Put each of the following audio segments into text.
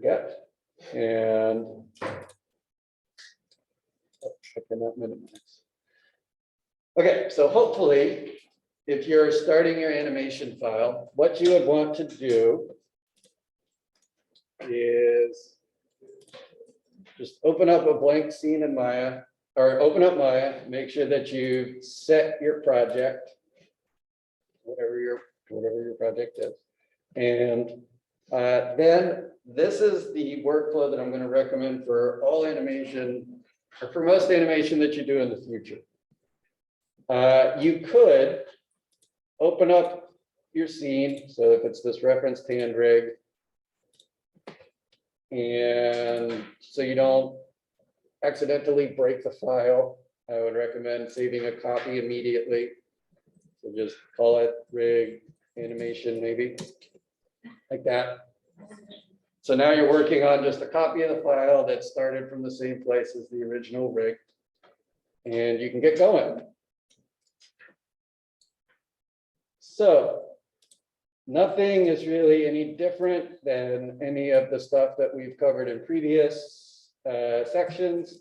forget. And I cannot minimize. Okay, so hopefully, if you're starting your animation file, what you would want to do is just open up a blank scene in Maya, or open up Maya, make sure that you set your project, whatever your project is. And then this is the workflow that I'm going to recommend for all animation, or for most animation that you do in the future. You could open up your scene. So if it's this referenced hand rig, and so you don't accidentally break the file, I would recommend saving a copy immediately. So just call it rig animation, maybe like that. So now you're working on just a copy of the file that started from the same place as the original rig, and you can get going. So nothing is really any different than any of the stuff that we've covered in previous sections.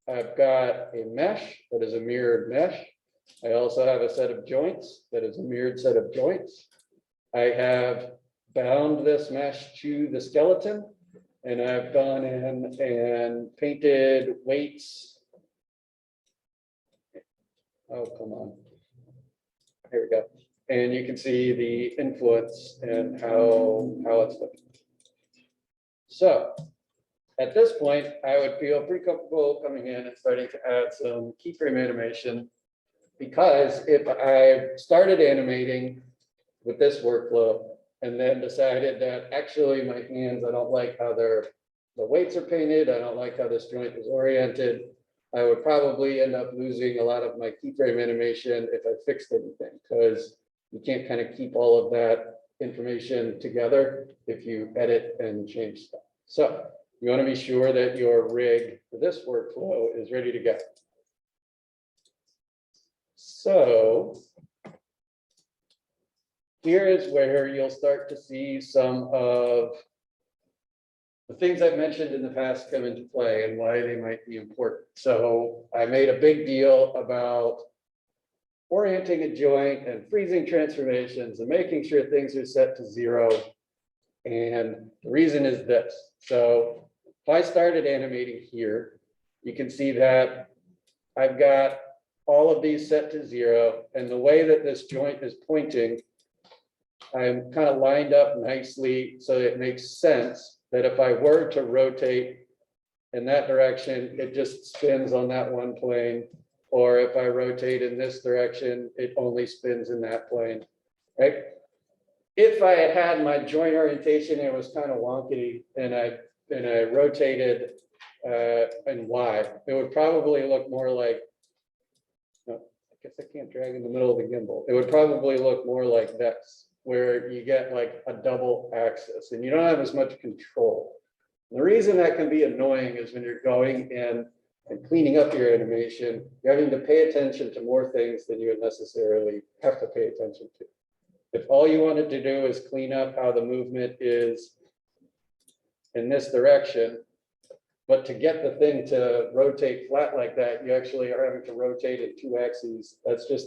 I've got a mesh that is a mirrored mesh. I also have a set of joints that is a mirrored set of joints. I have bound this mesh to the skeleton, and I've gone in and painted weights. Oh, come on. Here we go. And you can see the influence and how it's looking. So at this point, I would feel pretty comfortable coming in and starting to add some keyframe animation, because if I started animating with this workflow and then decided that actually my hands, I don't like how the weights are painted, I don't like how this joint is oriented, I would probably end up losing a lot of my keyframe animation if I fixed anything, because you can't kind of keep all of that information together if you edit and change stuff. So you want to be sure that your rig for this workflow is ready to go. So here is where you'll start to see some of the things I've mentioned in the past come into play and why they might be important. So I made a big deal about orienting a joint and freezing transformations and making sure things are set to 0. And the reason is this. So if I started animating here, you can see that I've got all of these set to 0. And the way that this joint is pointing, I'm kind of lined up nicely so it makes sense that if I were to rotate in that direction, it just spins on that one plane. Or if I rotate in this direction, it only spins in that plane, right? If I had my joint orientation, it was kind of wonky, and I rotated in Y, it would probably look more like, no, I guess I can't drag in the middle of the gimbal. It would probably look more like this, where you get like a double axis, and you don't have as much control. The reason that can be annoying is when you're going in and cleaning up your animation, you're having to pay attention to more things than you would necessarily have to pay attention to. If all you wanted to do is clean up how the movement is in this direction, but to get the thing to rotate flat like that, you actually are having to rotate in 2 axes. That's just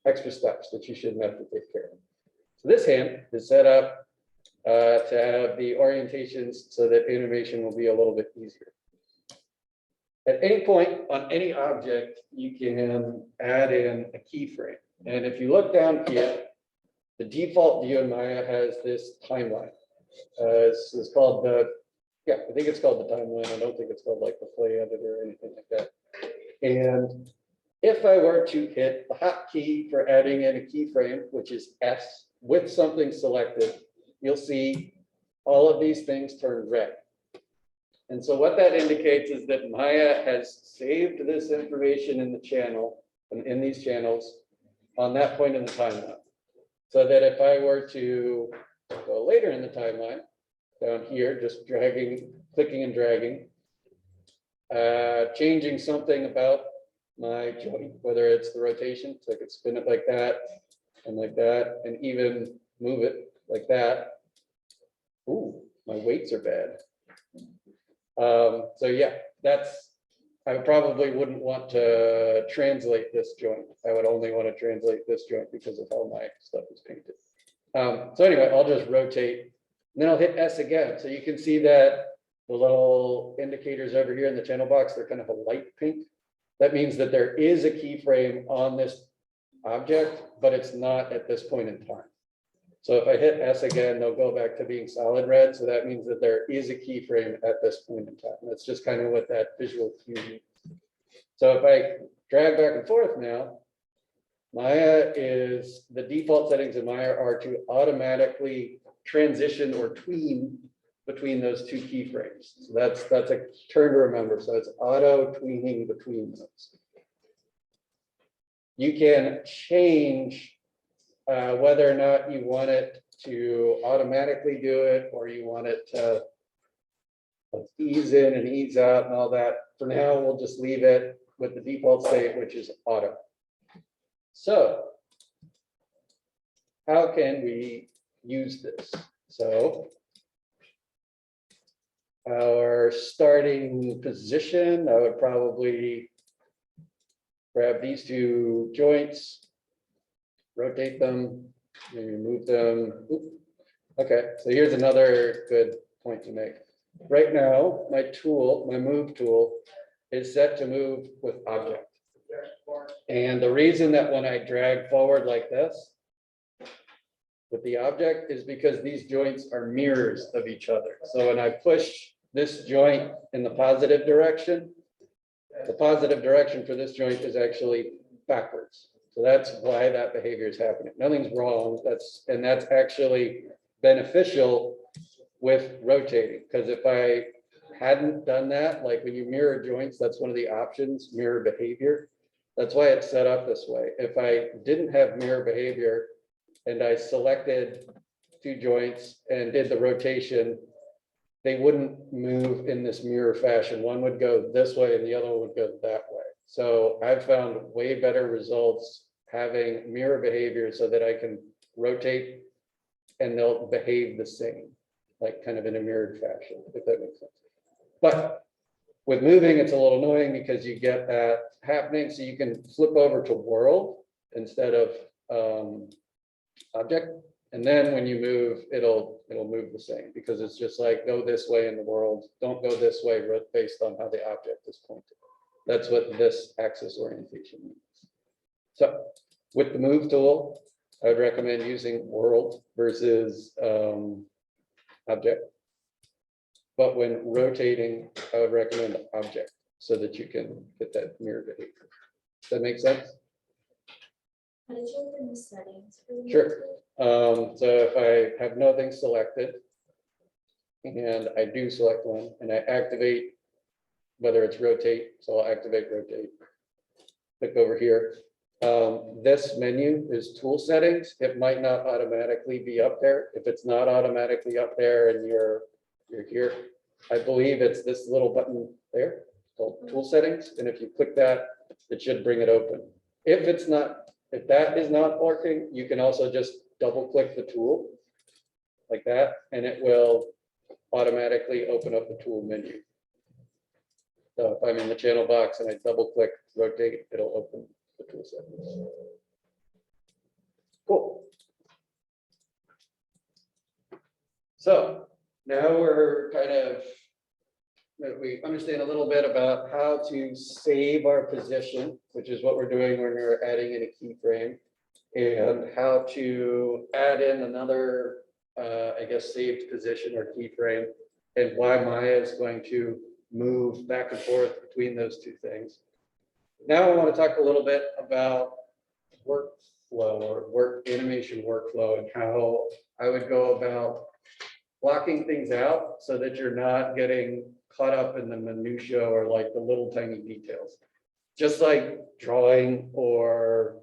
extra steps that you shouldn't have to take care of. So this hand is set up to have the orientations so that animation will be a little bit easier. At any point on any object, you can add in a keyframe. And if you look down here, the default view in Maya has this timeline. This is called the, yeah, I think it's called the timeline. I don't think it's called like the play editor or anything like that. And if I were to hit the hotkey for adding in a keyframe, which is S, with something selected, you'll see all of these things turn red. And so what that indicates is that Maya has saved this information in the channel and in these channels on that point in the timeline. So that if I were to go later in the timeline, down here, just dragging, clicking and dragging, changing something about my joint, whether it's the rotation, so I could spin it like that, and even move it like that. Ooh, my weights are bad. So yeah, I probably wouldn't want to translate this joint. I would only want to translate this joint because of how my stuff is painted. So anyway, I'll just rotate, and then I'll hit S again. So you can see that the little indicators over here in the channel box, they're kind of a light pink. That means that there is a keyframe on this object, but it's not at this point in time. So if I hit S again, they'll go back to being solid red. So that means that there is a keyframe at this point in time. That's just kind of what that visual cue means. So if I drag back and forth now, Maya is, the default settings in Maya are to automatically transition or tween between those two keyframes. So that's a term to remember. So it's auto tweening between those. You can change whether or not you want it to automatically do it, or you want it to ease in and ease out and all that. For now, we'll just leave it with the default state, which is auto. So how can we use this? So our starting position, I would probably grab these two joints, rotate them, maybe move them. Oop. Okay, so here's another good point to make. Right now, my tool, my move tool, is set to move with object. And the reason that when I drag forward like this with the object is because these joints are mirrors of each other. So when I push this joint in the positive direction, the positive direction for this joint is actually backwards. So that's why that behavior is happening. Nothing's wrong. That's actually beneficial with rotating, because if I hadn't done that, like when you mirror joints, that's one of the options, mirror behavior. That's why it's set up this way. If I didn't have mirror behavior and I selected two joints and did the rotation, they wouldn't move in this mirror fashion. One would go this way and the other one would go that way. So I've found way better results having mirror behavior so that I can rotate and they'll behave the same, like kind of in a mirrored fashion, if that makes sense. But with moving, it's a little annoying because you get that happening. So you can flip over to world instead of object. And then when you move, it'll move the same, because it's just like go this way in the world. Don't go this way based on how the object is pointed. That's what this axis orientation means. So with the move tool, I would recommend using world versus object. But when rotating, I would recommend object so that you can get that mirror behavior. Does that make sense? How did you open the settings for the Sure. So if I have nothing selected and I do select one and I activate, whether it's rotate, so I'll activate rotate. Click over here. This menu is tool settings. It might not automatically be up there. If it's not automatically up there and you're here, I believe it's this little button there called tool settings. And if you click that, it should bring it open. If that is not working, you can also just double click the tool like that, and it will automatically open up the tool menu. So if I'm in the channel box and I double click rotate, it'll open the tool settings. Cool. So now we're we understand a little bit about how to save our position, which is what we're doing when we're adding in a keyframe, and how to add in another, I guess, saved position or keyframe, and why Maya is going to move back and forth between those two things. Now I want to talk a little bit about workflow or animation workflow, and how I would go about blocking things out so that you're not getting caught up in the minutia or like the little tiny details. Just like drawing or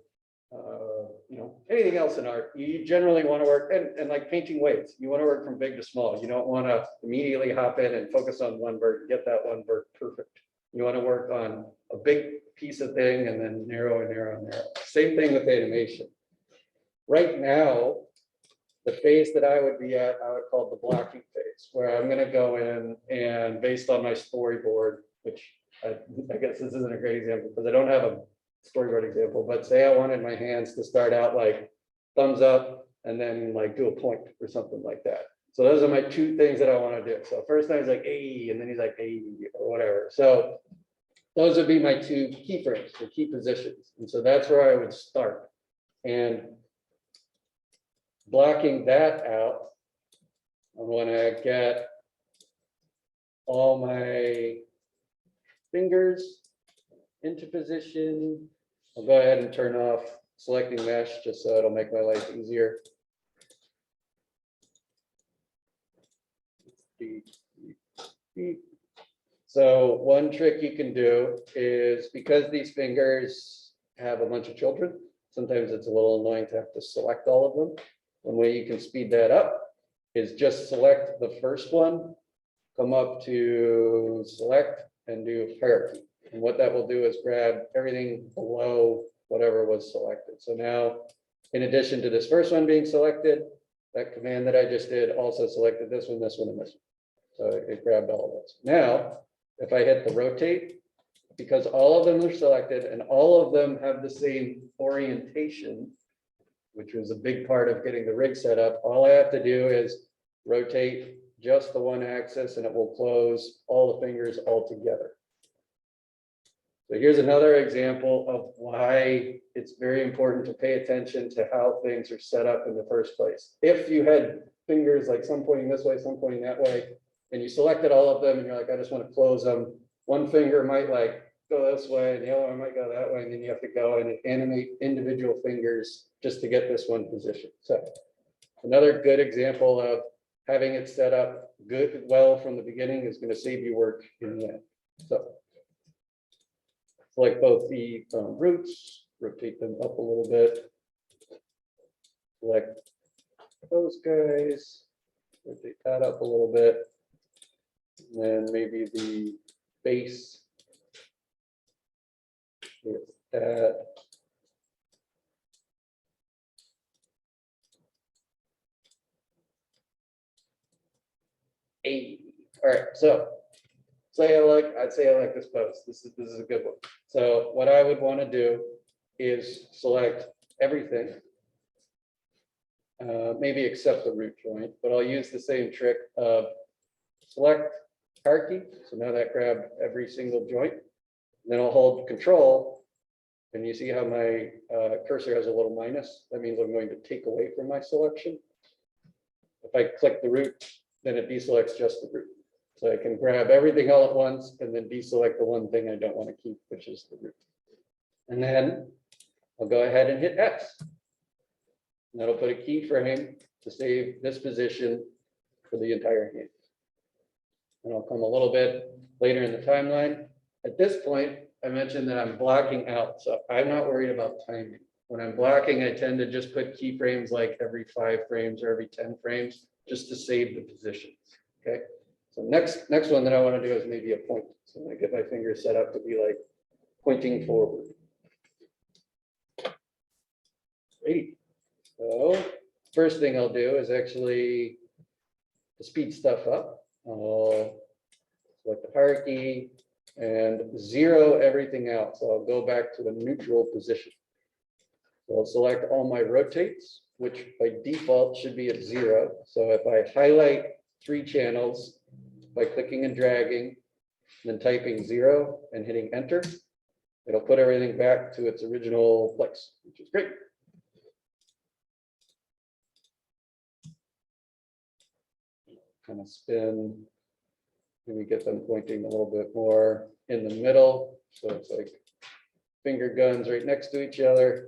anything else in art, you generally want to work, and like painting waves, you want to work from big to small. You don't want to immediately hop in and focus on one bird, get that one bird perfect. You want to work on a big piece of thing and then narrow and narrow and narrow. Same thing with animation. Right now, the phase that I would be at, I would call the blocking phase, where I'm gonna go in and based on my storyboard, which I guess this isn't a great example because I don't have a storyboard example, but say I wanted my hands to start out like thumbs up and then like do a point or something like that. So those are my two things that I want to do. So first time he's like, hey, and then he's like, hey, or whatever. So those would be my two keyframes, the key positions. And so that's where I would start. And blocking that out, I want to get all my fingers into position. I'll go ahead and turn off selecting mesh just so it'll make my life easier. So one trick you can do is because these fingers have a bunch of children, sometimes it's a little annoying to have to select all of them. One way you can speed that up is just select the first one, come up to select and do hierarchy. And what that will do is grab everything below whatever was selected. So now, in addition to this first one being selected, that command that I just did also selected this one, and this one. So it grabbed all of those. Now, if I hit the rotate, because all of them are selected and all of them have the same orientation, which was a big part of getting the rig set up, all I have to do is rotate just the one axis and it will close all the fingers all together. So here's another example of why it's very important to pay attention to how things are set up in the first place. If you had fingers like some pointing this way, some pointing that way, and you selected all of them and you're like, I just want to close them, one finger might like go this way and the other one might go that way, and then you have to go and animate individual fingers just to get this one position. So another good example of having it set up well from the beginning is going to save you work in the end. So select both the roots, rotate them up a little bit. Select those guys, rotate that up a little bit. And then maybe the base is that. All right, so I'd say I like this post. This is a good one. So what I would want to do is select everything, maybe except the root joint, but I'll use the same trick of select hierarchy. So now that grabbed every single joint. And then I'll hold Control, and you see how my cursor has a little minus. That means I'm going to take away from my selection. If I click the root, then it deselects just the root. So I can grab everything all at once and then deselect the one thing I don't want to keep, which is the root. And then I'll go ahead and hit X. And that'll put a keyframe to save this position for the entire hand. And I'll come a little bit later in the timeline. At this point, I mentioned that I'm blocking out, so I'm not worried about timing. When I'm blocking, I tend to just put keyframes like every 5 frames or every 10 frames, just to save the positions. Okay. So next one that I want to do is maybe a point. So I'm going to get my fingers set up to be like pointing forward. Great. So first thing I'll do is actually to speed stuff up. I'll select the hierarchy and 0 everything out. So I'll go back to the neutral position. So I'll select all my rotates, which by default should be at 0. So if I highlight 3 channels by clicking and dragging, then typing 0 and hitting enter, it'll put everything back to its original place, which is great. Kind of spin, maybe get them pointing a little bit more in the middle. So it's like finger guns right next to each other.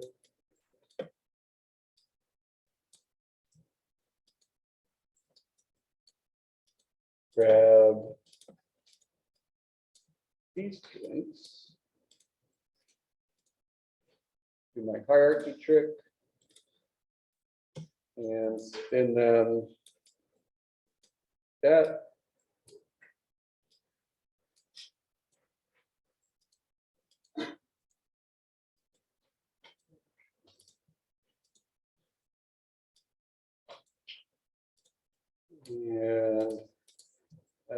Grab these joints. Do my hierarchy trick and spin them that.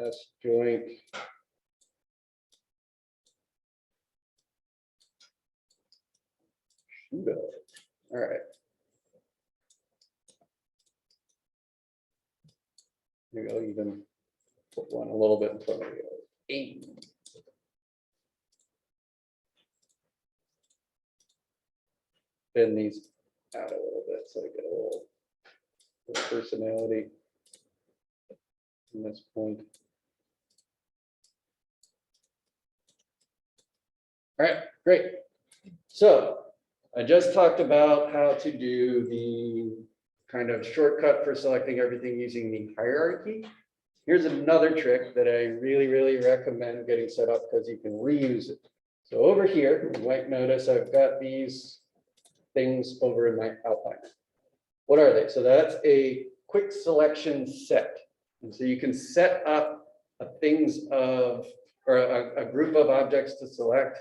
Last joint. All right. Maybe I'll even put one a little bit in front of the other. 8. Bend these out a little bit so I get a little personality from this point. All right, great. So I just talked about how to do the kind of shortcut for selecting everything using the hierarchy. Here's another trick that I really, really recommend getting set up because you can reuse it. So over here, you might notice I've got these things over in my outline. What are they? So that's a quick selection set. And so you can set up things of, or a group of objects to select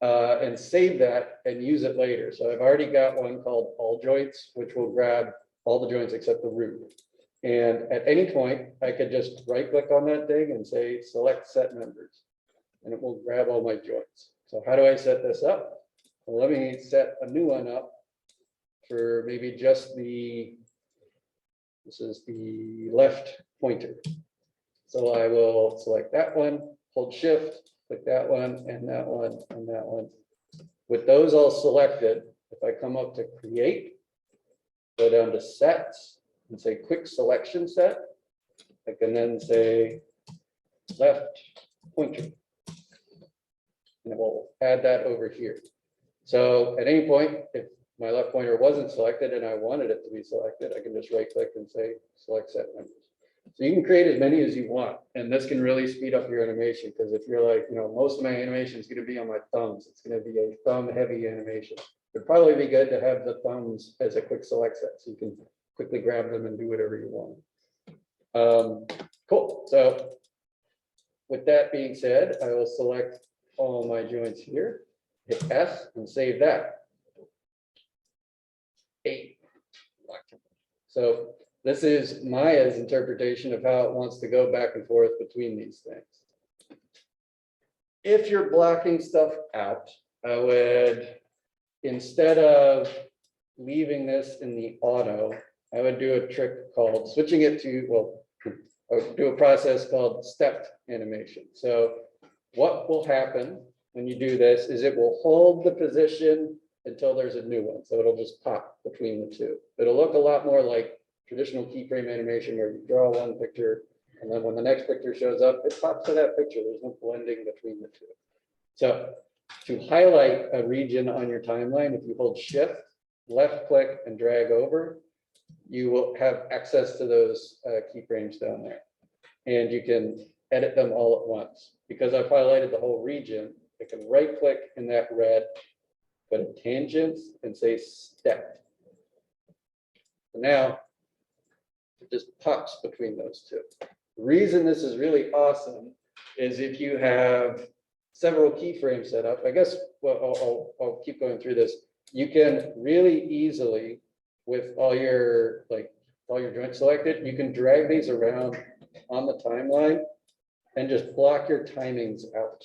and save that and use it later. So I've already got one called all joints, which will grab all the joints except the root. And at any point, I could just right click on that thing and say, select set members, and it will grab all my joints. So how do I set this up? Well, let me set a new one up for maybe just this is the left pointer. So I will select that one, hold shift, click that one and that one and that one. With those all selected, if I come up to create, go down to sets and say quick selection set, I can then say left pointer. And it will add that over here. So at any point, if my left pointer wasn't selected and I wanted it to be selected, I can just right click and say select set members. So you can create as many as you want, and this can really speed up your animation, because if you're like, most of my animation is going to be on my thumbs, it's going to be a thumb heavy animation. It'd probably be good to have the thumbs as a quick select set so you can quickly grab them and do whatever you want. Cool. So with that being said, I will select all my joints here, hit S and save that. 8. So this is Maya's interpretation of how it wants to go back and forth between these things. If you're blocking stuff out, I would, instead of leaving this in the auto, I would do a trick called switching it to, well, I would do a process called stepped animation. So what will happen when you do this is it will hold the position until there's a new one. So it'll just pop between the two. It'll look a lot more like traditional keyframe animation where you draw one picture and then when the next picture shows up, it pops to that picture. There's no blending between the two. So to highlight a region on your timeline, if you hold shift, left click and drag over, you will have access to those keyframes down there. And you can edit them all at once. Because I've highlighted the whole region, I can right click in that red, go to tangents and say step. Now, it just pops between those two. The reason this is really awesome is if you have several keyframes set up, I guess, well, I'll keep going through this. You can really easily, with all your joints selected, you can drag these around on the timeline and just block your timings out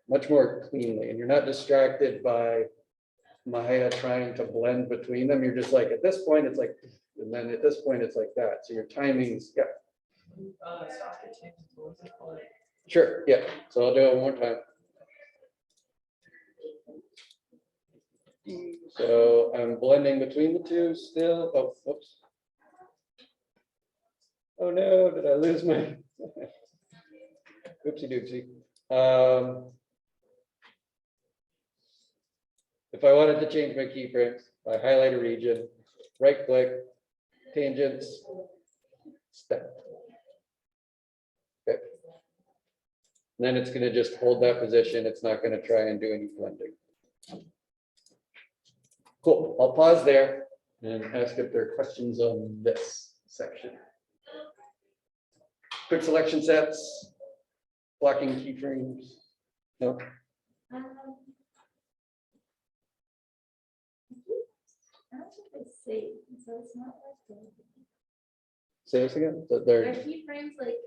much more cleanly. And you're not distracted by Maya trying to blend between them. You're just like, at this point, it's like, and then at this point, it's like that. So your timings, yeah. Sure, yeah. So I'll do it one more time. So I'm blending between the two still. Oh, whoops. Oh no, did I lose my oopsie doopsie. If I wanted to change my keyframes, I highlight a region, right click, tangents, step. Okay. And then it's going to just hold that position. It's not going to try and do any blending. Cool. I'll pause there and ask if there are questions on this section. Quick selection sets, blocking keyframes. No. I don't think it's safe, so it's not like Say this again. there are keyframes like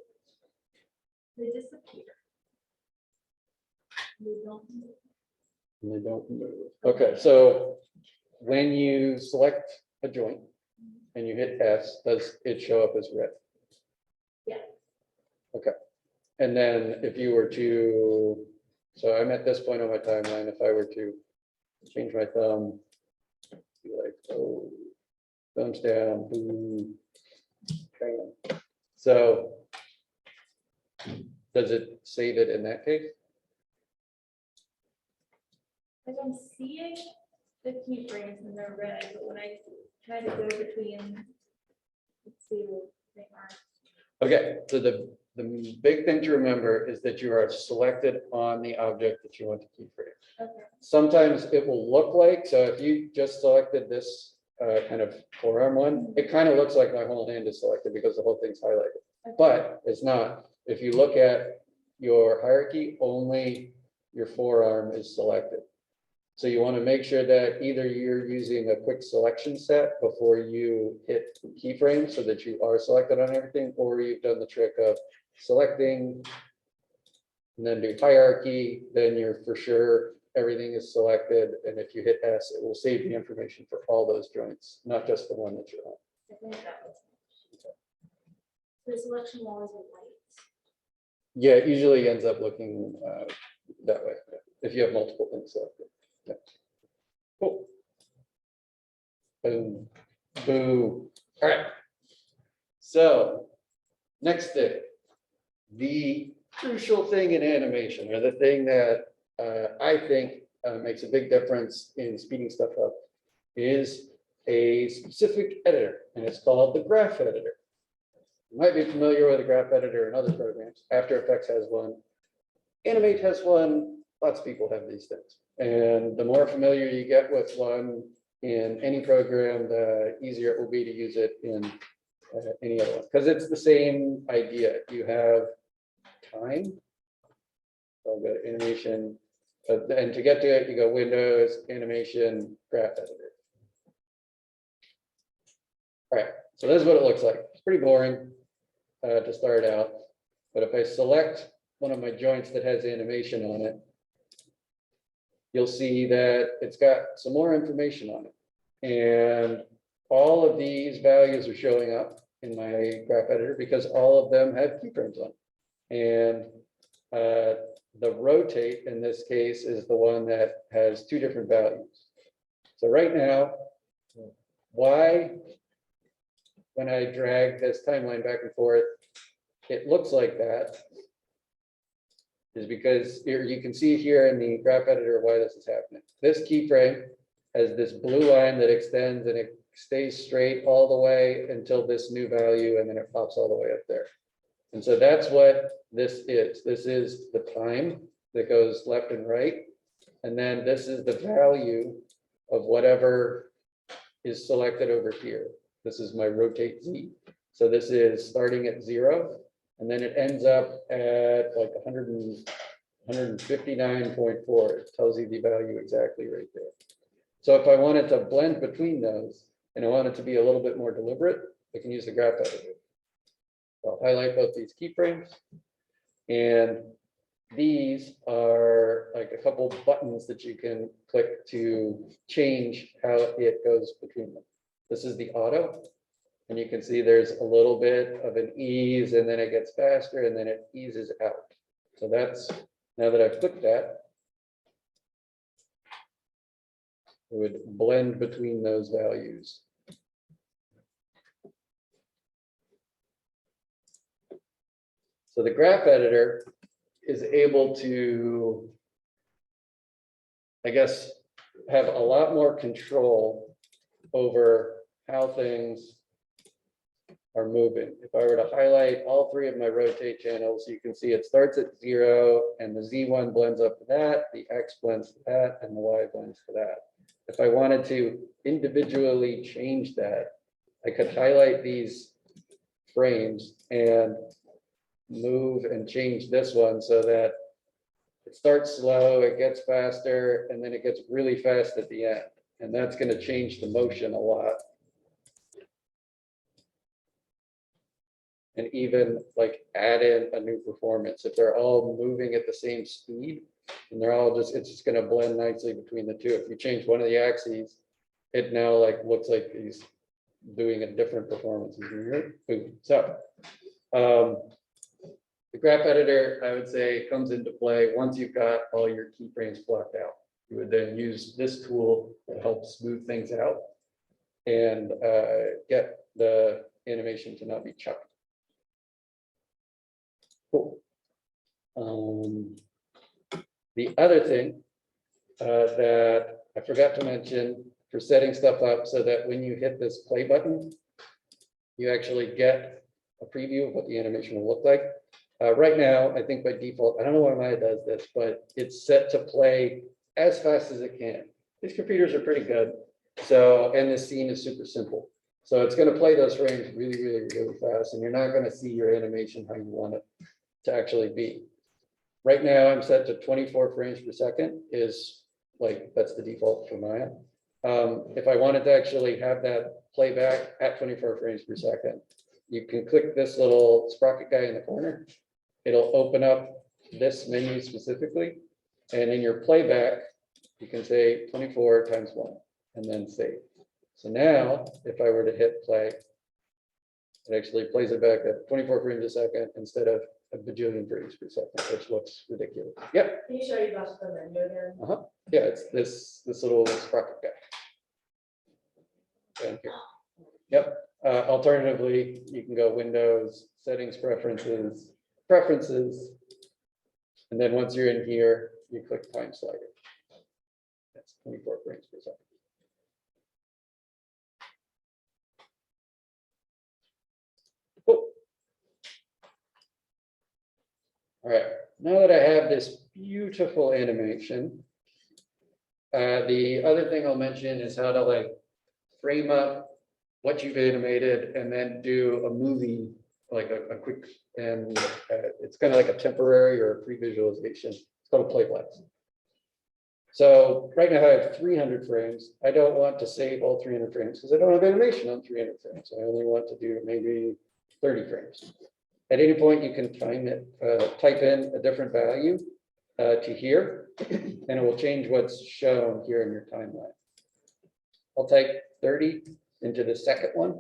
They disappear. They don't move. And they don't move. Okay, so when you select a joint and you hit S, does it show up as red? Yeah. Okay. And then if you were to, so I'm at this point on my timeline, if I were to change my thumb, be like, oh, thumbs down, boom, bam. So does it save it in that case? Like I'm seeing the keyframes and they're red, but when I try to go between, let's see, they aren't. Okay, so the big thing to remember is that you are selected on the object that you want to keyframe. Okay. Sometimes it will look like, so if you just selected this kind of forearm one, it kind of looks like my whole hand is selected because the whole thing's highlighted, Okay. but it's not. If you look at your hierarchy, only your forearm is selected. So you want to make sure that either you're using a quick selection set before you hit keyframe so that you are selected on everything, or you've done the trick of selecting and then do hierarchy, then you're for sure everything is selected. And if you hit S, it will save the information for all those joints, not just the one that you're on. I think that was. The selection will always be white. Yeah, it usually ends up looking that way if you have multiple things selected. Yeah. Cool. Boom, boom. All right. So next thing, the crucial thing in animation, or the thing that I think makes a big difference in speeding stuff up, is a specific editor, and it's called the graph editor. You might be familiar with a graph editor in other programs. After Effects has one. Animate has one. Lots of people have these things. And the more familiar you get with one in any program, the easier it will be to use it in any other one. Because it's the same idea. You have time. I'll go to animation. And to get to it, you go Windows, Animation, Graph Editor. All right, so this is what it looks like. It's pretty boring to start out. But if I select one of my joints that has animation on it, you'll see that it's got some more information on it. And all of these values are showing up in my graph editor because all of them have keyframes on it. And the rotate in this case is the one that has two different values. So right now, why, when I drag this timeline back and forth, it looks like that, is because here you can see here in the graph editor why this is happening. This keyframe has this blue line that extends and it stays straight all the way until this new value, and then it pops all the way up there. And so that's what this is. This is the time that goes left and right. And then this is the value of whatever is selected over here. This is my rotate Z. So this is starting at 0. And then it ends up at like 159.4. It tells you the value exactly right there. So if I wanted to blend between those and I want it to be a little bit more deliberate, I can use the graph editor. I'll highlight both these keyframes. And these are like a couple buttons that you can click to change how it goes between them. This is the auto. And you can see there's a little bit of an ease, and then it gets faster, and then it eases out. So that's, now that I've clicked that, it would blend between those values. So the graph editor is able to, I guess, have a lot more control over how things are moving. If I were to highlight all three of my rotate channels, you can see it starts at 0 and the Z1 blends up to that, the X blends to that, and the Y blends to that. If I wanted to individually change that, I could highlight these frames and move and change this one so that it starts slow, it gets faster, and then it gets really fast at the end. And that's going to change the motion a lot. and even like add in a new performance. If they're all moving at the same speed and they're all just, it's just gonna blend nicely between the two. If you change one of the axes, it now like looks like he's doing a different performance. Boom. So the graph editor, I would say, comes into play once you've got all your keyframes blocked out. You would then use this tool to help smooth things out and get the animation to not be choppy. Cool. The other thing that I forgot to mention for setting stuff up so that when you hit this play button, you actually get a preview of what the animation will look like. Right now, I think by default, I don't know why Maya does this, but it's set to play as fast as it can. These computers are pretty good. So, and this scene is super simple. So it's going to play those frames really, really, really fast, and you're not going to see your animation how you want it to actually be. Right now, I'm set to 24 frames per second is like, that's the default for Maya. If I wanted to actually have that playback at 24 frames per second, you can click this little sprocket guy in the corner. It'll open up this menu specifically. And in your playback, you can say 24 times 1 and then save. So now, if I were to hit play, it actually plays it back at 24 frames a second instead of a bajillion frames per second, which looks ridiculous. Yep. Can you show you guys the menu again? Yeah, it's this little sprocket guy. Down here. Yep. Alternatively, you can go Windows, Settings, Preferences, and then once you're in here, you click Time Slider. That's 24 frames per second. Cool. All right, now that I have this beautiful animation, the other thing I'll mention is how to like frame up what you've animated and then do a movie, like a quick, and it's kind of like a temporary or a pre-visualization. It's called a playblast. So right now I have 300 frames. I don't want to save all 300 frames because I don't have animation on 300 frames. I only want to do maybe 30 frames. At any point, you can time it, type in a different value to here, and it will change what's shown here in your timeline. I'll type 30 into the second one,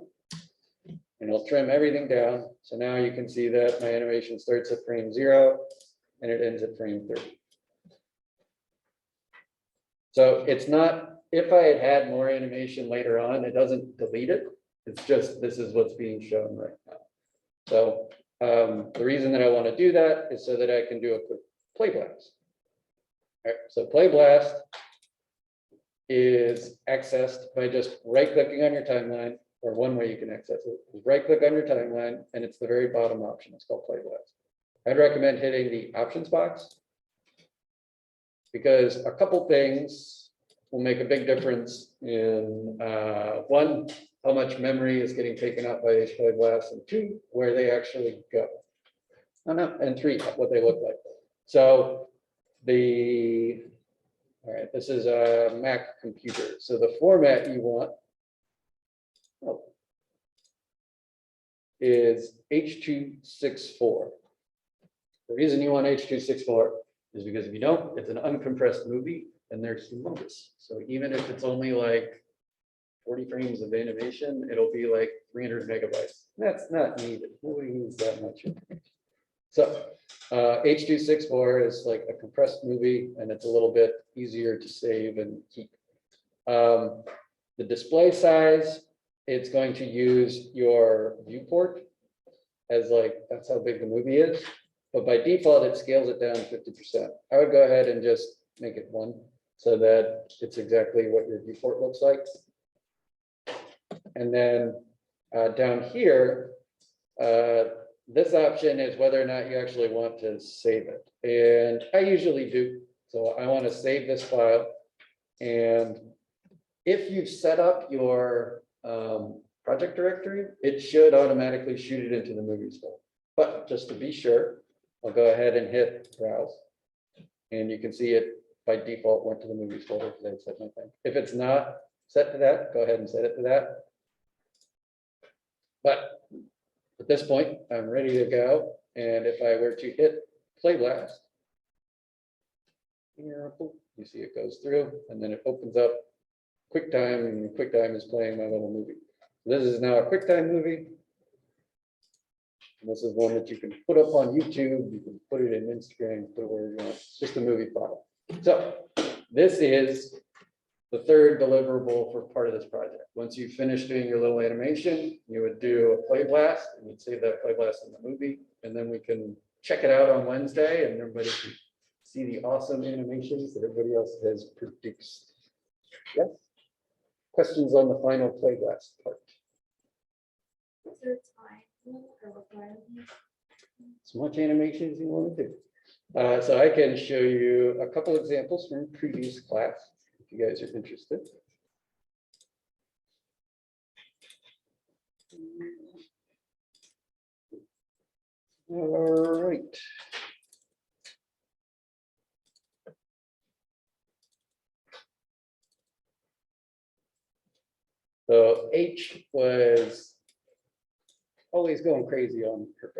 and it'll trim everything down. So now you can see that my animation starts at frame 0 and it ends at frame 30. So it's not, if I had more animation later on, it doesn't delete it. It's just, this is what's being shown right now. So the reason that I want to do that is so that I can do a quick playblast. All right, so playblast is accessed by just right-clicking on your timeline, or one way you can access it is right-click on your timeline, and it's the very bottom option. It's called playblast. I'd recommend hitting the options box because a couple things will make a big difference in one, how much memory is getting taken up by each playblast, and two, where they actually go. And three, what they look like. So all right, this is a Mac computer. So the format you want is H.264. The reason you want H.264 is because if you don't, it's an uncompressed movie and they're humongous. So even if it's only like 40 frames of animation, it'll be like 300 megabytes. That's not needed. Nobody needs that much information. So H.264 is like a compressed movie, and it's a little bit easier to save and keep. The display size, it's going to use your viewport as like, that's how big the movie is. But by default, it scales it down 50%. I would go ahead and just make it 1 so that it's exactly what your viewport looks like. And then down here, this option is whether or not you actually want to save it. And I usually do. So I want to save this file. And if you've set up your project directory, it should automatically shoot it into the movies folder. But just to be sure, I'll go ahead and hit browse. And you can see it by default went to the movies folder because I set my thing. If it's not set to that, go ahead and set it to that. But At this point, I'm ready to go. And if I were to hit playblast, here, boop, you see it goes through and then it opens up QuickTime, and QuickTime is playing my little movie. This is now a QuickTime movie. And this is one that you can put up on YouTube. You can put it in Instagram, put it where you want. It's just a movie file. So this is the third deliverable for part of this project. Once you finish doing your little animation, you would do a play blast and you'd save that play blast in the movie. And then we can check it out on Wednesday and everybody can see the awesome animations that everybody else has produced. Yes? Questions on the final play blast part? Is there time or requirement? As much animation as you want to do. So I can show you a couple examples from previous class, if you guys are interested. All right. So H was always going crazy on her project.